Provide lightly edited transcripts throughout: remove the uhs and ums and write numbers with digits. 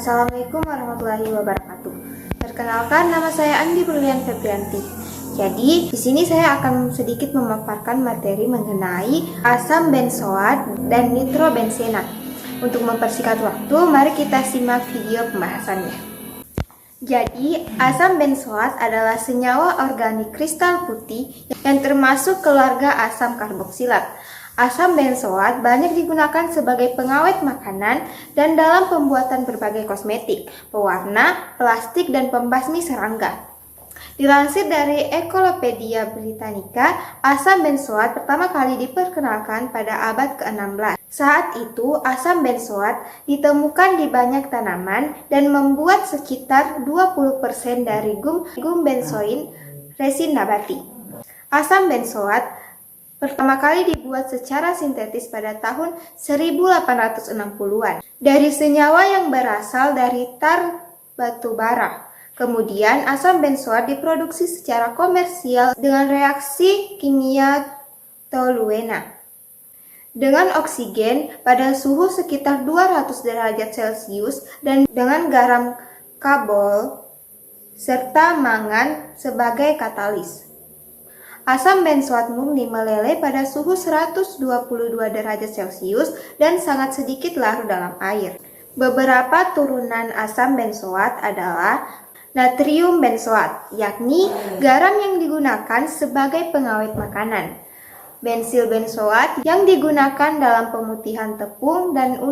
Assalamualaikum warahmatullahi wabarakatuh. Perkenalkan, nama saya Andi Brilian Febrianti. Jadi, di sini saya akan sedikit memaparkan materi mengenai asam benzoat dan nitrobensenat. Untuk mempersingkat waktu, mari kita simak video pembahasannya. Jadi, asam benzoat adalah senyawa organik kristal putih yang termasuk keluarga asam karboksilat. Asam benzoat banyak digunakan sebagai pengawet makanan dan dalam pembuatan berbagai kosmetik, pewarna, plastik, dan pembasmi serangga. Dilansir dari Encyclopedia Britannica, asam benzoat pertama kali diperkenalkan pada abad ke-16. Saat itu, asam benzoat ditemukan di banyak tanaman dan membuat sekitar 20% dari gum benzoin resin nabati. Asam benzoat pertama kali dibuat secara sintetis pada tahun 1860-an dari senyawa yang berasal dari tar batu bara. Kemudian asam benzoat diproduksi secara komersial dengan reaksi kimia toluena dengan oksigen pada suhu sekitar 200 derajat Celcius dan dengan garam karbol serta mangan sebagai katalis. Asam benzoat murni meleleh pada suhu 122 derajat Celcius dan sangat sedikit larut dalam air. Beberapa turunan asam benzoat adalah natrium benzoat, yakni garam yang digunakan sebagai pengawet makanan, bensil benzoat yang digunakan dalam pemutihan tepung dan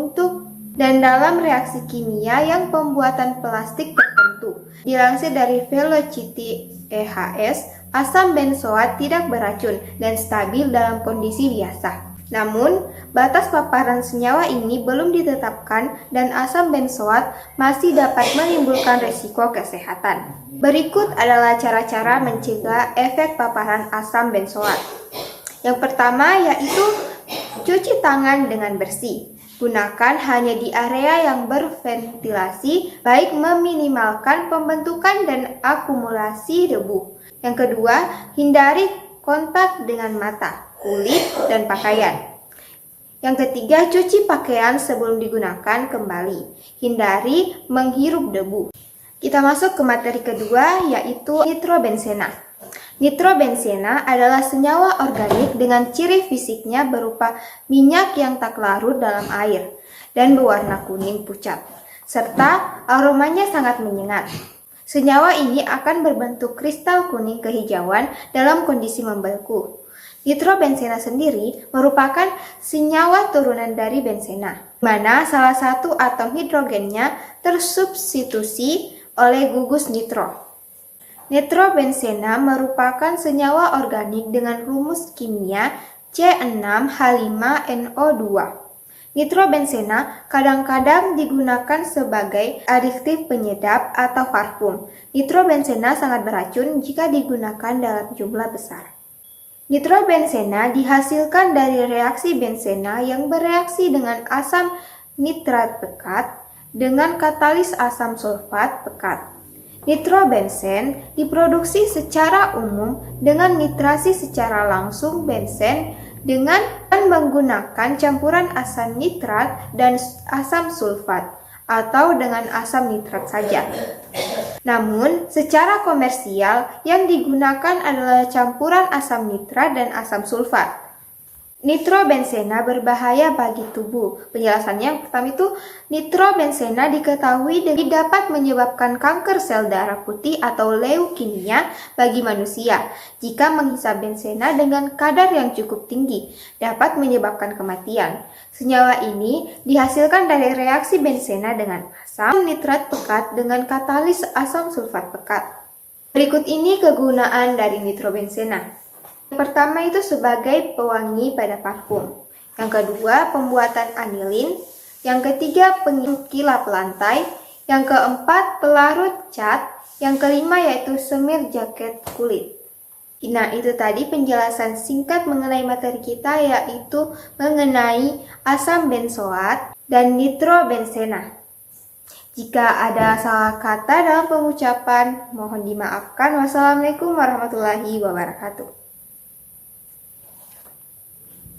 dalam reaksi kimia yang pembuatan plastik tertentu. Dilansir dari Velocity EHS, asam benzoat tidak beracun dan stabil dalam kondisi biasa. Namun, batas paparan senyawa ini belum ditetapkan dan asam benzoat masih dapat menimbulkan risiko kesehatan. Berikut adalah cara-cara mencegah efek paparan asam benzoat. Yang pertama yaitu cuci tangan dengan bersih. Gunakan hanya di area yang berventilasi, baik meminimalkan pembentukan dan akumulasi debu. Yang kedua, hindari kontak dengan mata, kulit, dan pakaian. Yang ketiga, cuci pakaian sebelum digunakan kembali. Hindari menghirup debu. Kita masuk ke materi kedua, yaitu nitrobenzena. Nitrobenzena adalah senyawa organik dengan ciri fisiknya berupa minyak yang tak larut dalam air dan berwarna kuning pucat, serta aromanya sangat menyengat. Senyawa ini akan berbentuk kristal kuning kehijauan dalam kondisi membeku. Nitrobenzena sendiri merupakan senyawa turunan dari benzena, di mana salah satu atom hidrogennya tersubstitusi oleh gugus nitro. Nitrobenzena merupakan senyawa organik dengan rumus kimia C6H5NO2. Nitrobenzena kadang-kadang digunakan sebagai adiktif penyedap atau parfum. Nitrobenzena sangat beracun jika digunakan dalam jumlah besar. Nitrobenzena dihasilkan dari reaksi benzena yang bereaksi dengan asam nitrat pekat dengan katalis asam sulfat pekat. Nitrobenzen diproduksi secara umum dengan nitrasi secara langsung benzen dengan menggunakan campuran asam nitrat dan asam sulfat atau dengan asam nitrat saja. Namun, secara komersial yang digunakan adalah campuran asam nitrat dan asam sulfat. Nitrobenzena berbahaya bagi tubuh. Penjelasannya yang pertama itu, nitrobenzena diketahui dapat menyebabkan kanker sel darah putih atau leukemia bagi manusia. Jika menghisap benzena dengan kadar yang cukup tinggi, dapat menyebabkan kematian. Senyawa ini dihasilkan dari reaksi benzena dengan asam nitrat pekat dengan katalis asam sulfat pekat. Berikut ini kegunaan dari nitrobenzena. Yang pertama itu sebagai pewangi pada parfum. Yang kedua, pembuatan anilin. Yang ketiga, pengkilap lantai. Yang keempat, pelarut cat. Yang kelima yaitu semir jaket kulit. Nah, itu tadi penjelasan singkat mengenai materi kita, yaitu mengenai asam benzoat dan nitrobenzena. Jika ada salah kata dalam pengucapan, mohon dimaafkan. Wassalamualaikum warahmatullahi wabarakatuh.